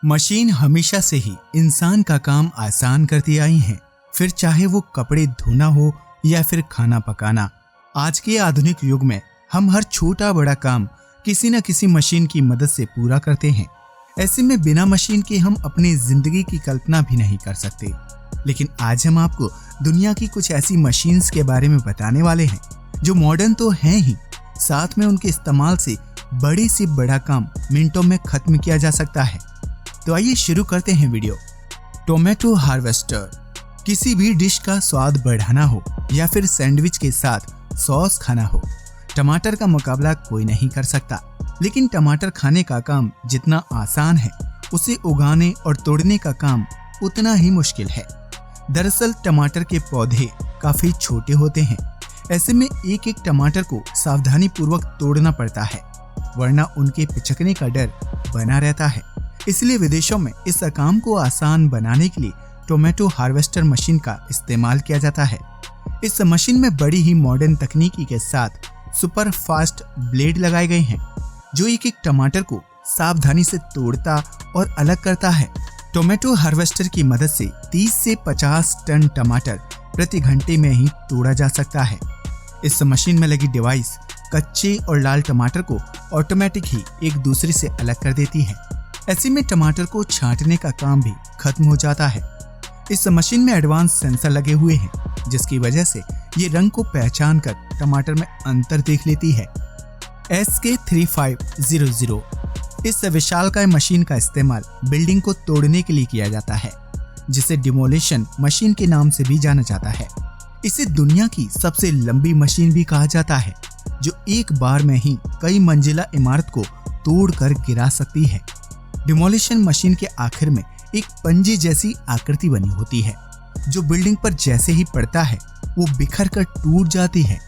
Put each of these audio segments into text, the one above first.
Machine हमेशा से ही इंसान का काम आसान करती आई हैं, फिर चाहे वो कपड़े धोना हो या फिर खाना पकाना। आज के आधुनिक युग में हम हर छोटा बड़ा काम किसी न किसी मशीन की मदद से पूरा करते हैं। ऐसे में बिना मशीन के हम अपनी जिंदगी की कल्पना भी नहीं कर सकते। लेकिन आज हम आपको दुनिया की कुछ ऐसी मशीन्स के बारे में बताने वाले हैं जो मॉडर्न तो हैं ही, साथ में उनके इस्तेमाल से बड़े से बड़ा काम मिनटों में खत्म किया जा सकता है। तो आइए शुरू करते हैं वीडियो। Tomato harvester. किसी भी डिश का स्वाद बढ़ाना हो या फिर सैंडविच के साथ सॉस खाना हो, टमाटर का मुकाबला कोई नहीं कर सकता। लेकिन टमाटर खाने का काम जितना आसान है, उसे उगाने और तोड़ने का काम उतना ही मुश्किल है। दरअसल टमाटर के पौधे काफी छोटे होते हैं। ऐसे में एक एक टमाटर को सावधानी पूर्वक तोड़ना पड़ता है, वरना उनके पिचकने का डर बना रहता है। इसलिए विदेशों में इस काम को आसान बनाने के लिए टोमेटो हार्वेस्टर मशीन का इस्तेमाल किया जाता है। इस मशीन में बड़ी ही मॉडर्न तकनीकी के साथ सुपर फास्ट ब्लेड लगाए गए हैं जो एक एक टमाटर को सावधानी से तोड़ता और अलग करता है। टोमेटो हार्वेस्टर की मदद से 30 से 50 टन टमाटर प्रति घंटे में ही तोड़ा जा सकता है। इस मशीन में लगी डिवाइस कच्चे और लाल टमाटर को ऑटोमेटिक ही एक दूसरे से अलग कर देती है। ऐसे में टमाटर को छांटने का काम भी खत्म हो जाता है। इस मशीन में एडवांस सेंसर लगे हुए हैं, जिसकी वजह से ये रंग को पहचान कर टमाटर में अंतर देख लेती है। SK3500 इस विशालकाय मशीन का इस्तेमाल बिल्डिंग को तोड़ने के लिए किया जाता है, जिसे डिमोलिशन मशीन के नाम से भी जाना जाता है। इसे दुनिया की सबसे लंबी मशीन भी कहा जाता है, जो एक बार में ही कई मंजिला इमारत को तोड़कर गिरा सकती है। डिमोलिशन मशीन के आखिर में एक पंजे जैसी आकृति बनी होती है, जो बिल्डिंग पर जैसे ही पड़ता है वो बिखर कर टूट जाती है।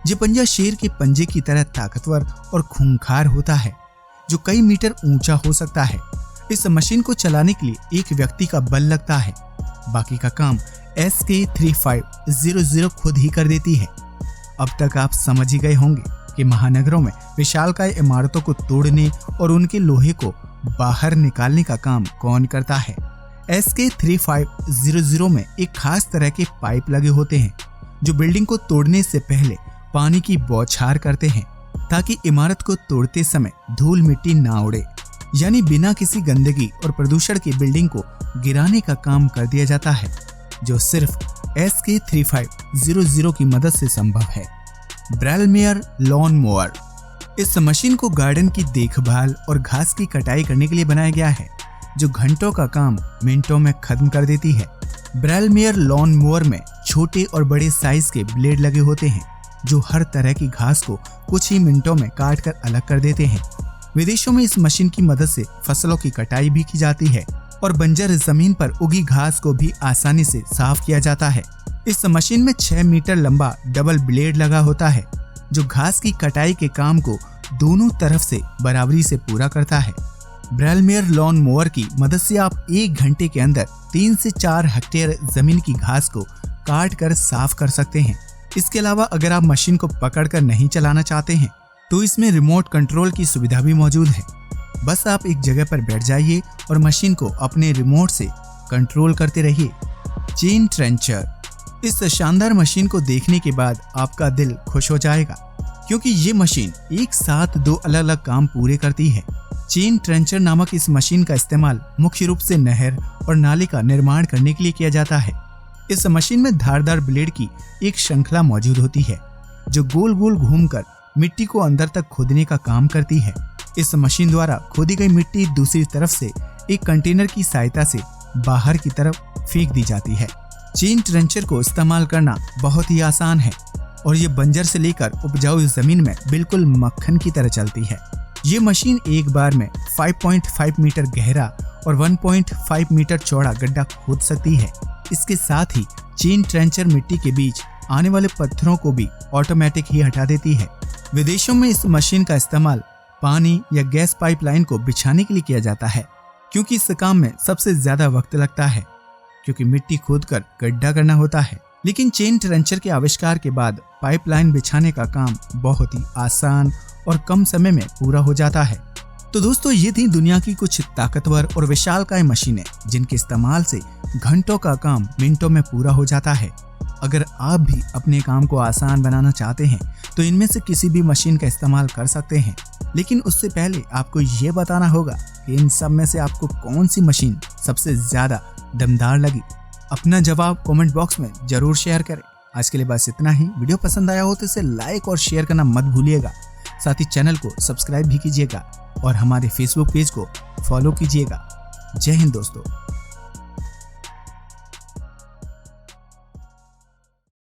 ये पंजा शेर के पंजे की तरह ताकतवर और खूंखार होता है, जो कई मीटर ऊंचा हो सकता है। इस मशीन को चलाने के लिए एक व्यक्ति का बल लगता है, बाकी का काम SK3500 खुद ही कर देती है। अब तक आप समझ ही गए होंगे कि महानगरों में विशालकाय इमारतों को तोड़ने और उनके लोहे को बाहर निकालने का काम कौन करता है। SK3500 में एक खास तरह के पाइप लगे होते हैं, जो बिल्डिंग को तोड़ने से पहले पानी की बौछार करते हैं, ताकि इमारत को तोड़ते समय धूल मिट्टी ना उड़े। यानी बिना किसी गंदगी और प्रदूषण की बिल्डिंग को गिराने का काम कर दिया जाता है, जो सिर्फ SK3500 की मदद से संभव है। ब्रेलमेयर लॉन मोअर। इस मशीन को गार्डन की देखभाल और घास की कटाई करने के लिए बनाया गया है, जो घंटों का काम मिनटों में खत्म कर देती है। ब्रेलमेयर लॉन मोअर में छोटे और बड़े साइज के ब्लेड लगे होते हैं, जो हर तरह की घास को कुछ ही मिनटों में काट कर अलग कर देते हैं। विदेशों में इस मशीन की मदद से फसलों की कटाई भी की जाती है और बंजर जमीन पर उगी घास को भी आसानी से साफ किया जाता है। इस मशीन में 6 मीटर लंबा डबल ब्लेड लगा होता है, जो घास की कटाई के काम को दोनों तरफ से बराबरी से पूरा करता है। ब्रेलमेयर लॉन मोअर की मदद से आप 1 घंटे के अंदर 3 से 4 हेक्टेयर जमीन की घास को काट कर साफ कर सकते हैं। इसके अलावा अगर आप मशीन को पकड़कर नहीं चलाना चाहते हैं, तो इसमें रिमोट कंट्रोल की सुविधा भी मौजूद है। बस आप एक जगह पर बैठ जाइए और मशीन को अपने रिमोट से कंट्रोल करते रहिए। Chain trencher. इस शानदार मशीन को देखने के बाद आपका दिल खुश हो जाएगा, क्योंकि ये मशीन एक साथ 2 अलग अलग काम पूरे करती है। चेन ट्रेंचर नामक इस मशीन का इस्तेमाल मुख्य रूप से नहर और नाले का निर्माण करने के लिए किया जाता है। इस मशीन में धारदार ब्लेड की एक श्रृंखला मौजूद होती है, जो गोल गोल घूमकर मिट्टी को अंदर तक खोदने का काम करती है। इस मशीन द्वारा खोदी गई मिट्टी दूसरी तरफ से एक कंटेनर की सहायता से बाहर की तरफ फेंक दी जाती है। चेन ट्रेंचर को इस्तेमाल करना बहुत ही आसान है और ये बंजर से लेकर उपजाऊ जमीन में बिल्कुल मक्खन की तरह चलती है। ये मशीन एक बार में 5.5 मीटर गहरा और 1.5 मीटर चौड़ा गड्ढा खोद सकती है। इसके साथ ही चेन ट्रेंचर मिट्टी के बीच आने वाले पत्थरों को भी ऑटोमेटिक ही हटा देती है। विदेशों में इस मशीन का इस्तेमाल पानी या गैस पाइपलाइन को बिछाने के लिए किया जाता है, क्योंकि इस काम में सबसे ज्यादा वक्त लगता है, क्योंकि मिट्टी खोदकर गड्ढा करना होता है। लेकिन चेन ट्रेंचर के आविष्कार के बाद पाइपलाइन बिछाने का काम बहुत ही आसान और कम समय में पूरा हो जाता है। तो दोस्तों ये थी दुनिया की कुछ ताकतवर और विशालकाय मशीनें जिनके इस्तेमाल से घंटों का काम मिनटों में पूरा हो जाता है। अगर आप भी अपने काम को आसान बनाना चाहते हैं तो इनमें से किसी भी मशीन का इस्तेमाल कर सकते हैं, लेकिन उससे पहले आपको ये बताना होगा कि इन सब में से आपको कौन सी मशीन सबसे ज्यादा दमदार लगी। अपना जवाब कमेंट बॉक्स में जरूर शेयर करें। आज के लिए बस इतना ही। वीडियो पसंद आया हो तो इसे लाइक और शेयर करना मत भूलिएगा। साथ ही चैनल को सब्सक्राइब भी कीजिएगा और हमारे फेसबुक पेज को फॉलो कीजिएगा। जय हिंद दोस्तों।